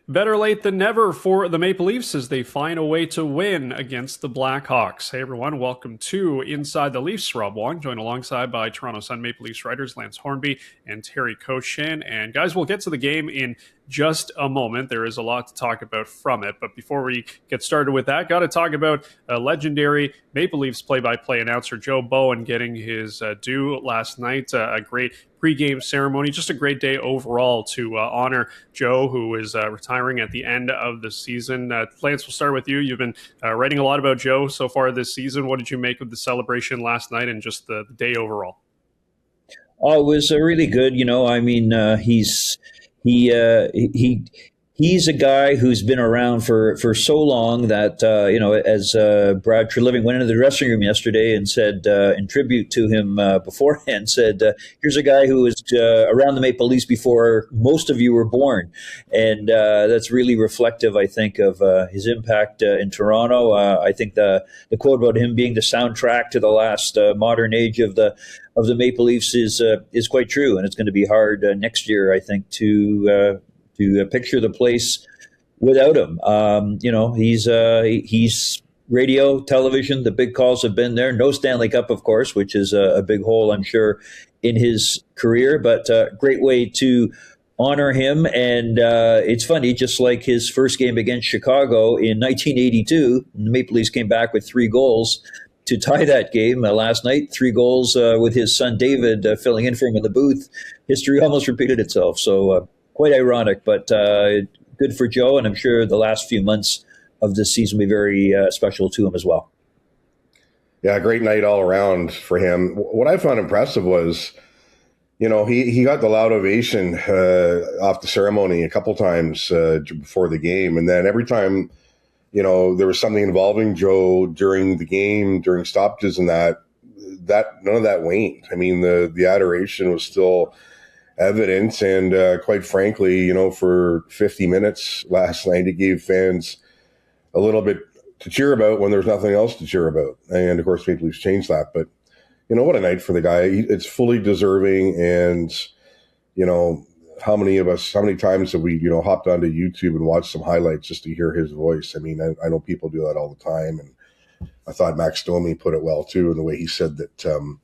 Better late than never for the Maple Leafs as they find a way to win against the Blackhawks. Hey everyone, welcome to Inside the Leafs. Rob Wong, joined alongside by Toronto Sun Maple Leafs writers Lance Hornby and Terry Koshan. And guys, we'll get to the game in just a moment. There is a lot to talk about from it. But before we get started with that, got to talk about legendary Maple Leafs play-by-play announcer Joe Bowen getting his due last night. A great pregame ceremony, just a great day overall to honor Joe, who is retiring at the end of the season. Lance, we'll start with you. You've been writing a lot about Joe so far this season. What did you make of the celebration last night and just the day overall? Oh, it was really good. I mean, he's a guy who's been around for so long that, as Brad Treliving went into the dressing room yesterday and said, in tribute to him beforehand, said, here's a guy who was around the Maple Leafs before most of you were born. And that's really reflective, I think, of his impact in Toronto. I think the quote about him being the soundtrack to the last modern age of the Maple Leafs is quite true. And it's going to be hard next year, I think, to picture the place without him. He's radio, television, the big calls have been there. No Stanley Cup, of course, which is a big hole, I'm sure, in his career, but great way to honor him. And it's funny, just like his first game against Chicago in 1982, the Maple Leafs came back with 3 goals to tie that game last night. 3 goals with his son David filling in for him in the booth. History almost repeated itself. So quite ironic, but good for Joe, and I'm sure the last few months of this season will be very special to him as well. Yeah, great night all around for him. What I found impressive was, he got the loud ovation off the ceremony a couple times before the game, and then every time, there was something involving Joe during the game, during stoppages and that none of that waned. I mean, the adoration was still evident, and quite frankly, for 50 minutes last night, it gave fans a little bit to cheer about when there's nothing else to cheer about. And of course, Maple Leafs changed that. But what a night for the guy! It's fully deserving. And how many times have we hopped onto YouTube and watched some highlights just to hear his voice? I mean, I know people do that all the time, and I thought Max Domi put it well too in the way he said that to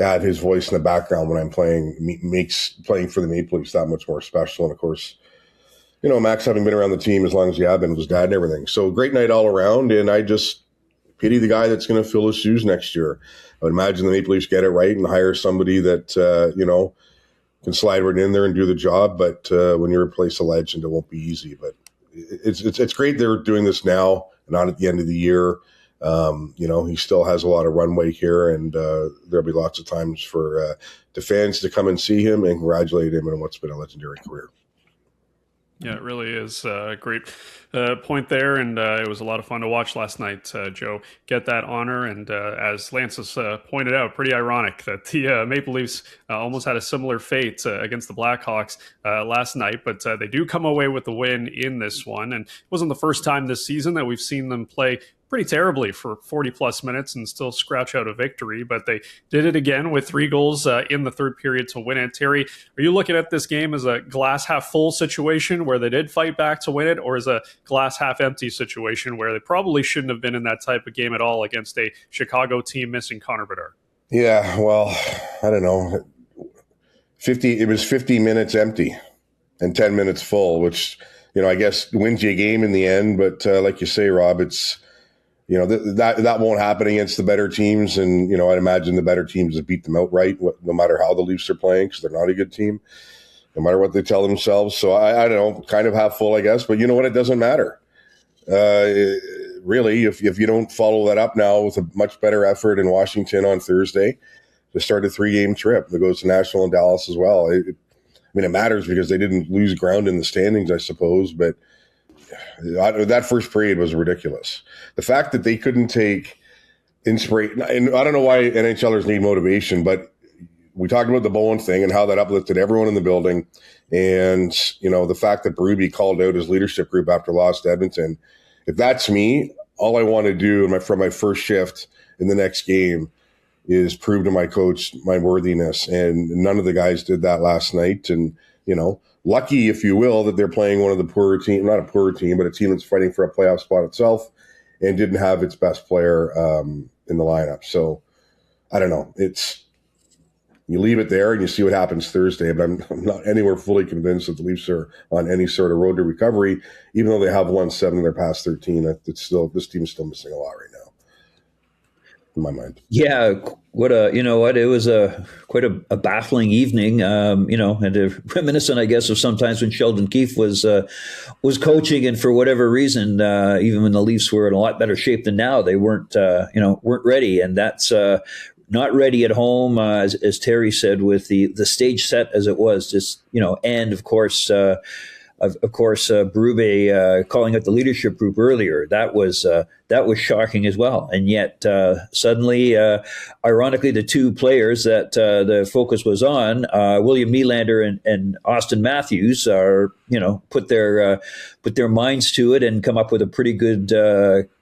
have his voice in the background when I'm playing makes playing for the Maple Leafs that much more special. And of course, Max, having been around the team as long as he had been, was dad and everything. So great night all around. And I just pity the guy that's going to fill his shoes next year. I would imagine the Maple Leafs get it right and hire somebody that, can slide right in there and do the job. But when you replace a legend, it won't be easy. But it's great they're doing this now, not at the end of the year. He still has a lot of runway here, and there'll be lots of times for the fans to come and see him and congratulate him on what's been a legendary career. Yeah, it really is a great point there, and it was a lot of fun to watch last night, Joe, get that honor. And as Lance has pointed out, pretty ironic that the Maple Leafs almost had a similar fate against the Blackhawks last night, but they do come away with the win in this one. And it wasn't the first time this season that we've seen them play pretty terribly for 40 plus minutes and still scratch out a victory, but they did it again with 3 goals in the third period to win it. Terry, are you looking at this game as a glass half full situation where they did fight back to win it, or as a glass half empty situation where they probably shouldn't have been in that type of game at all against a Chicago team missing Connor Bedard? Yeah, well, I don't know. It was 50 minutes empty and 10 minutes full, which, I guess wins you a game in the end. But like you say, Rob, it's, that won't happen against the better teams. And, I'd imagine the better teams have beat them outright, no matter how the Leafs are playing, because they're not a good team, no matter what they tell themselves. So I don't know, kind of half full, I guess. But you know what? It doesn't matter. Really, if you don't follow that up now with a much better effort in Washington on Thursday to start a 3-game trip that goes to Nashville and Dallas as well. It matters because they didn't lose ground in the standings, I suppose, but that first period was ridiculous. The fact that they couldn't take inspiration, and I don't know why NHLers need motivation, but we talked about the Bowen thing and how that uplifted everyone in the building. And, the fact that Berube called out his leadership group after loss to Edmonton. If that's me, all I want to do from my first shift in the next game is prove to my coach my worthiness. And none of the guys did that last night. And, lucky, if you will, that they're playing one of the poorer team, not a poorer team, but a team that's fighting for a playoff spot itself, and didn't have its best player in the lineup. So I don't know. You leave it there and you see what happens Thursday, but I'm not anywhere fully convinced that the Leafs are on any sort of road to recovery, even though they have won 7 of their past 13. This team's still missing a lot right now, in my mind. Yeah, it was quite a baffling evening, and reminiscent, I guess, of sometimes when Sheldon Keefe was coaching, and for whatever reason, even when the Leafs were in a lot better shape than now, they weren't ready, and that's not ready at home, as Terry said, with the stage set as it was, just and of course. Berube calling out the leadership group earlier. That was shocking as well. And yet, suddenly, ironically, the two players that the focus was on, William Nylander and Austin Matthews, are put their minds to it and come up with a pretty good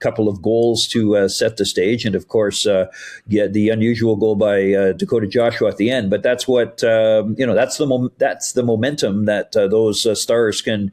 couple of goals to set the stage. And of course, the unusual goal by Dakota Joshua at the end. But that's what that's the momentum that those stars can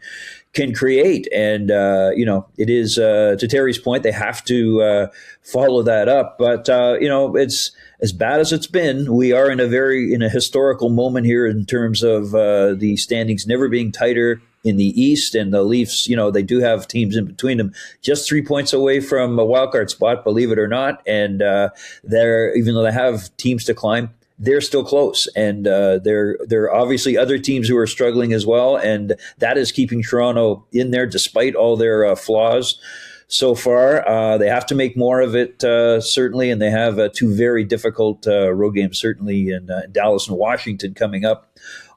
create. And it is, to Terry's point, they have to follow that up. But it's as bad as it's been. We are in a historical moment here in terms of the standings never being tighter in the East, and the Leafs, they do have teams in between them, just 3 points away from a wild card spot, believe it or not. And even though they have teams to climb, they're still close. And there are obviously other teams who are struggling as well, and that is keeping Toronto in there despite all their flaws so far. They have to make more of it, certainly, and they have 2 very difficult road games, certainly in Dallas and Washington coming up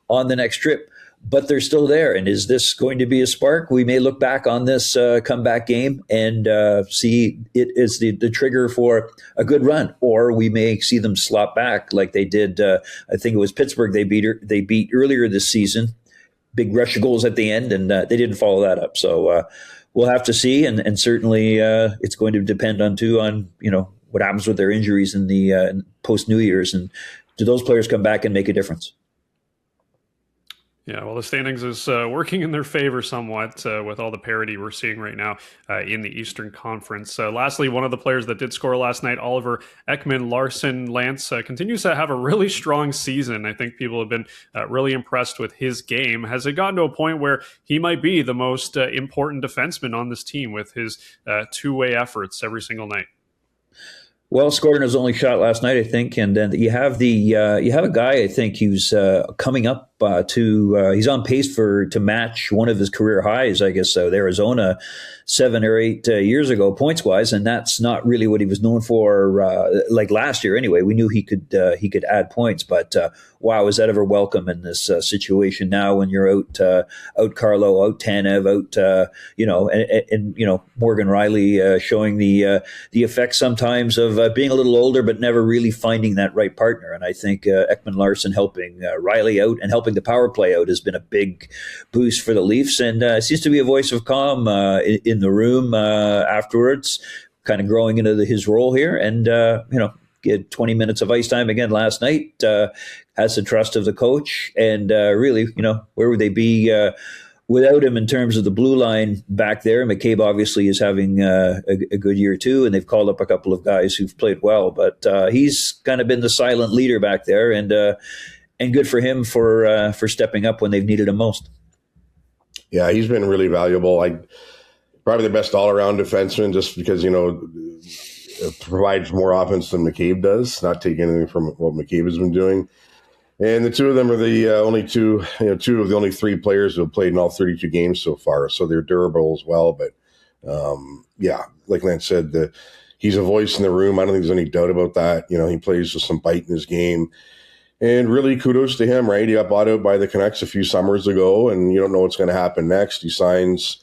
on the next trip. But they're still there. And is this going to be a spark? We may look back on this comeback game and see it as the trigger for a good run, or we may see them slop back like they did. I think it was Pittsburgh they beat earlier this season. Big rush of goals at the end, and they didn't follow that up. So we'll have to see, and certainly it's going to depend on what happens with their injuries in the post New Year's, and do those players come back and make a difference? Yeah, well, the standings is working in their favor somewhat with all the parity we're seeing right now in the Eastern Conference. Lastly, one of the players that did score last night, Oilver Ekman-Larsson, Lance, continues to have a really strong season. I think people have been really impressed with his game. Has it gotten to a point where he might be the most important defenseman on this team with his two-way efforts every single night? Well, scored in his only shot last night, I think, and then you have a guy, I think, who's coming up he's on pace to match one of his career highs, I guess, with Arizona 7 or 8 years ago, points wise, and that's not really what he was known for. Like last year, anyway, we knew he could add points, but wow, is that ever welcome in this situation now when you're out Carlo, out Tanev, out and Morgan Riley showing the effects sometimes of being a little older but never really finding that right partner. And I think Ekman-Larsson helping Riley out and helping the power play out has been a big boost for the Leafs, and seems to be a voice of calm in the room afterwards, kind of growing into his role here. And get 20 minutes of ice time again last night. Has the trust of the coach, and really, where would they be without him in terms of the blue line back there? McCabe obviously is having a good year too, and they've called up a couple of guys who've played well, but he's kind of been the silent leader back there, and good for him for stepping up when they've needed him most. Yeah, he's been really valuable. Probably the best all-around defenseman, just because provides more offense than McCabe does. Not taking anything from what McCabe has been doing. And the two of them are the only two of the only 3 players who have played in all 32 games so far. So they're durable as well. But like Lance said, he's a voice in the room. I don't think there's any doubt about that. He plays with some bite in his game. And really kudos to him, right? He got bought out by the Canucks a few summers ago, and you don't know what's going to happen next. He signs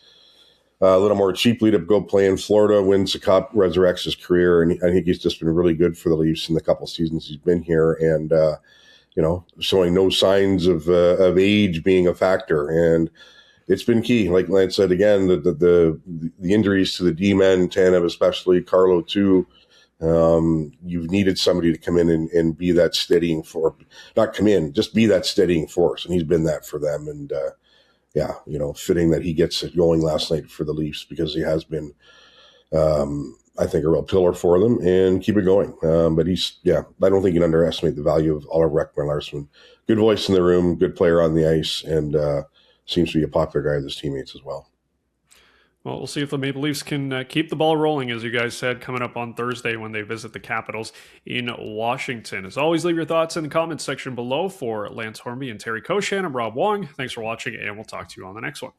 a little more cheaply to go play in Florida, wins the Cup, resurrects his career, and I think he's just been really good for the Leafs in the couple seasons he's been here, and showing no signs of age being a factor, and it's been key. Like Lance said again, the injuries to the D-men, Tanev especially, Carlo too. You've needed somebody to come in and be that steadying force, not come in, just be that steadying force. And he's been that for them. And yeah, fitting that he gets it going last night for the Leafs, because he has been, I think, a real pillar for them, and keep it going. But I don't think you can underestimate the value of Oilver Ekman-Larsson. Good voice in the room, good player on the ice, and seems to be a popular guy with his teammates as well. Well, we'll see if the Maple Leafs can keep the ball rolling, as you guys said, coming up on Thursday when they visit the Capitals in Washington. As always, leave your thoughts in the comments section below. For Lance Hornby and Terry Koshan, I'm Rob Wong. Thanks for watching, and we'll talk to you on the next one.